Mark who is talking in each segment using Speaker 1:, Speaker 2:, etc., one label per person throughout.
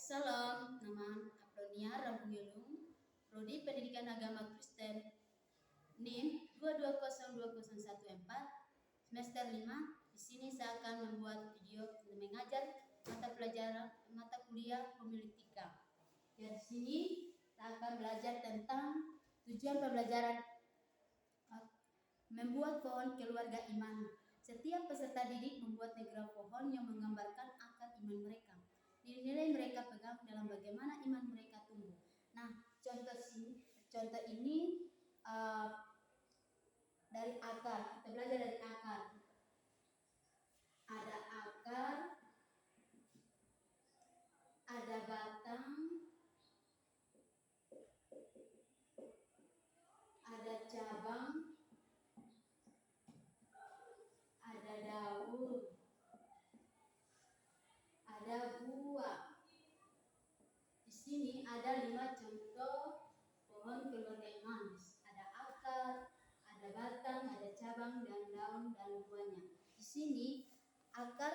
Speaker 1: Salam, nama Aplonia Rampungilung, Prodi Pendidikan Agama Kristen, NIM 2202014, semester 5. Di sini saya akan membuat video mengajar mata kuliah homiletika. Di sini saya akan belajar tentang tujuan pembelajaran membuat pohon keluarga iman. Setiap peserta didik membuat diagram pohon yang menggambarkan akar iman mereka. Nilai-nilai mereka pegang dalam bagaimana iman mereka tumbuh. Nah, contoh ini dari akar. Kita belajar dari akar. Ada akar, ada batang, ada cabang, ada daun, ada buah. Di sini ada 5 contoh pohon keluarga iman. Ada akar, ada batang, ada cabang, dan daun dan buahnya. Di sini akar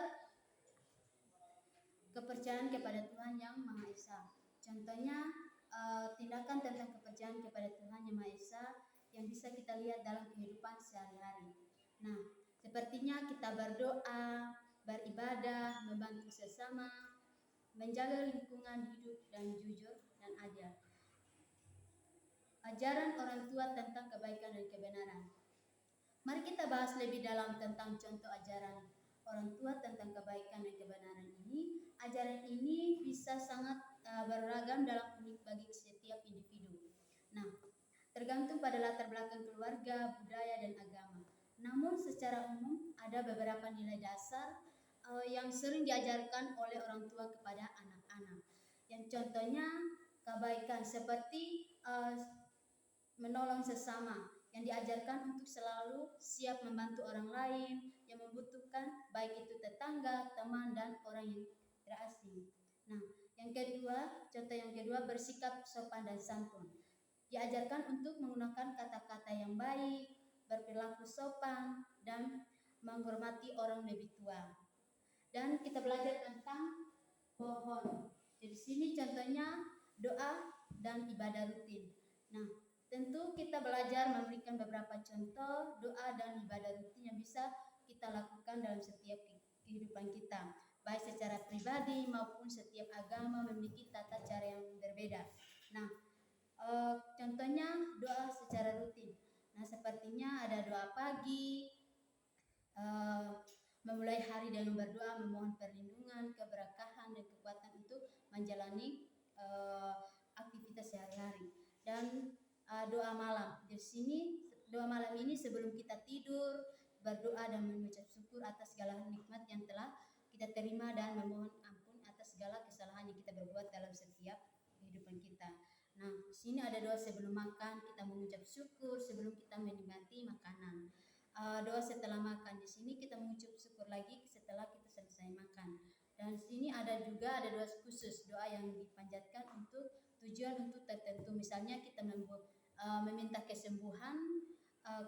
Speaker 1: kepercayaan kepada Tuhan Yang Maha Esa. Contohnya tindakan tentang kepercayaan kepada Tuhan Yang Maha Esa yang bisa kita lihat dalam kehidupan sehari-hari. Nah, sepertinya kita berdoa, beribadah, membantu sesama, menjaga lingkungan hidup dan jujur dan adil. Ajaran orang tua tentang kebaikan dan kebenaran. Mari kita bahas lebih dalam tentang contoh ajaran orang tua tentang kebaikan dan kebenaran ini. Ajaran ini bisa sangat beragam dalam unik bagi setiap individu. Nah, tergantung pada latar belakang keluarga, budaya, dan agama. Namun secara umum ada beberapa nilai dasar yang sering diajarkan oleh orang tua kepada anak-anak. Yang contohnya kebaikan seperti menolong sesama, yang diajarkan untuk selalu siap membantu orang lain yang membutuhkan, baik itu tetangga, teman, dan orang yang tidak asing. Nah, contoh yang kedua bersikap sopan dan santun. Diajarkan untuk menggunakan kata-kata yang baik, berperilaku sopan, dan menghormati orang lebih tua. Dan kita belajar tentang pohon. Di sini contohnya doa dan ibadah rutin. Nah, tentu kita belajar memberikan beberapa contoh doa dan ibadah rutin yang bisa kita lakukan dalam setiap kehidupan kita, baik secara pribadi maupun setiap agama memiliki tata cara yang berbeda. Nah, contohnya doa secara rutin. Nah, sepertinya ada doa pagi, memulai hari dengan berdoa, memohon perlindungan, keberkahan, dan kekuatan untuk menjalani aktivitas sehari-hari. Dan doa malam. Di sini doa malam ini sebelum kita tidur, berdoa dan mengucap syukur atas segala nikmat yang telah kita terima dan memohon ampun atas segala kesalahan yang kita berbuat dalam setiap kehidupan kita. Nah, di sini ada doa sebelum makan, kita mengucap syukur sebelum kita menikmati makanan. Doa setelah makan, di sini kita mengucap syukur lagi setelah kita selesai makan. Dan di sini ada doa khusus, doa yang dipanjatkan untuk tujuan untuk tertentu. Misalnya kita meminta kesembuhan,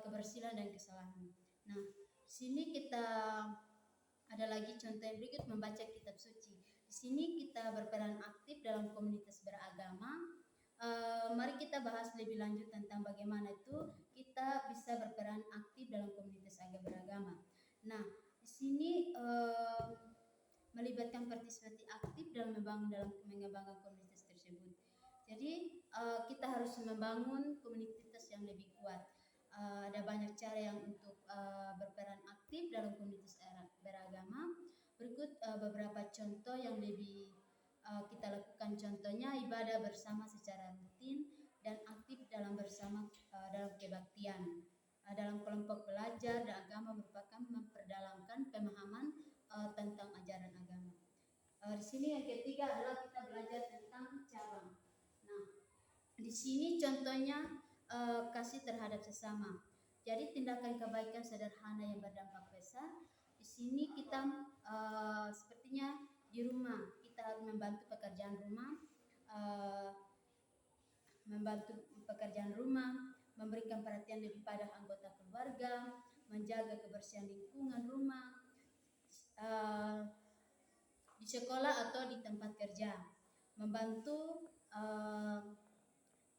Speaker 1: kebersihan, dan kesalahan. Nah, sini kita ada lagi contoh yang berikut, membaca kitab suci. Di sini kita berperan aktif dalam komunitas beragama. Mari kita bahas lebih lanjut tentang bagaimana itu kita bisa berperan aktif dalam komunitas beragama. Nah, di sini melibatkan partisipasi aktif dalam mengembangkan komunitas tersebut. Jadi kita harus membangun komunitas yang lebih kuat. Ada banyak cara yang untuk berperan aktif dalam komunitas beragama. Berikut beberapa contoh yang lebih kita lakukan. Contohnya ibadah bersama secara rutin dan aktif dalam dalam kebaktian. Dalam kelompok belajar dan agama merupakan memperdalamkan pemahaman tentang ajaran agama. Di sini yang ketiga adalah kita belajar tentang cabang. Nah, di sini contohnya kasih terhadap sesama. Jadi tindakan kebaikan sederhana yang berdampak besar. Di sini kita sepertinya di rumah kita harus membantu pekerjaan rumah, memberikan perhatian lebih pada anggota keluarga, menjaga kebersihan lingkungan rumah, di sekolah atau di tempat kerja. membantu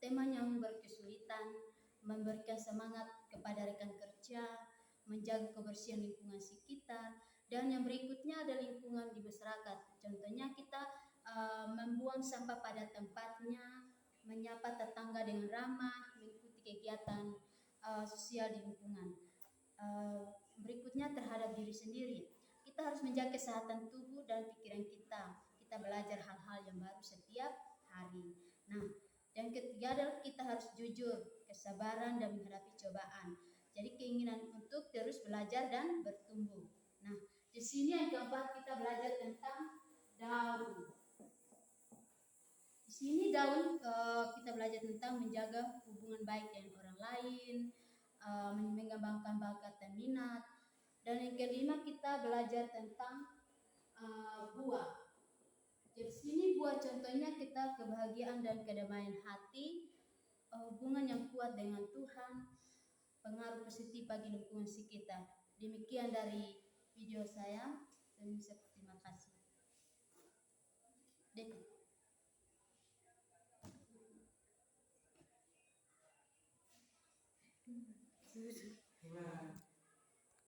Speaker 1: teman yang berkesulitan, memberikan semangat kepada rekan kerja, menjaga kebersihan lingkungan sekitar, dan yang berikutnya ada lingkungan di masyarakat. Contohnya kita membuang sampah pada tempatnya, menyapa tetangga dengan ramah, mengikuti kegiatan sosial di lingkungan. Berikutnya terhadap diri sendiri. Kita harus menjaga kesehatan tubuh dan pikiran kita. Kita belajar hal-hal yang baru setiap hari. Nah, yang ketiga adalah kita harus jujur, kesabaran dan menghadapi cobaan. Jadi keinginan untuk terus belajar dan bertumbuh. Nah, di sini yang keempat kita belajar tentang daun. Di sini daun kita belajar tentang menjaga hubungan baik dengan orang lain, mengembangkan bakat dan minat. Dan yang kelima kita belajar tentang buah. Di sini buah contohnya kita kebahagiaan dan kedamaian hati, hubungan yang kuat dengan Tuhan, pengaruh positif bagi lingkungan sekitar. Demikian dari video saya. Terima kasih. Dek.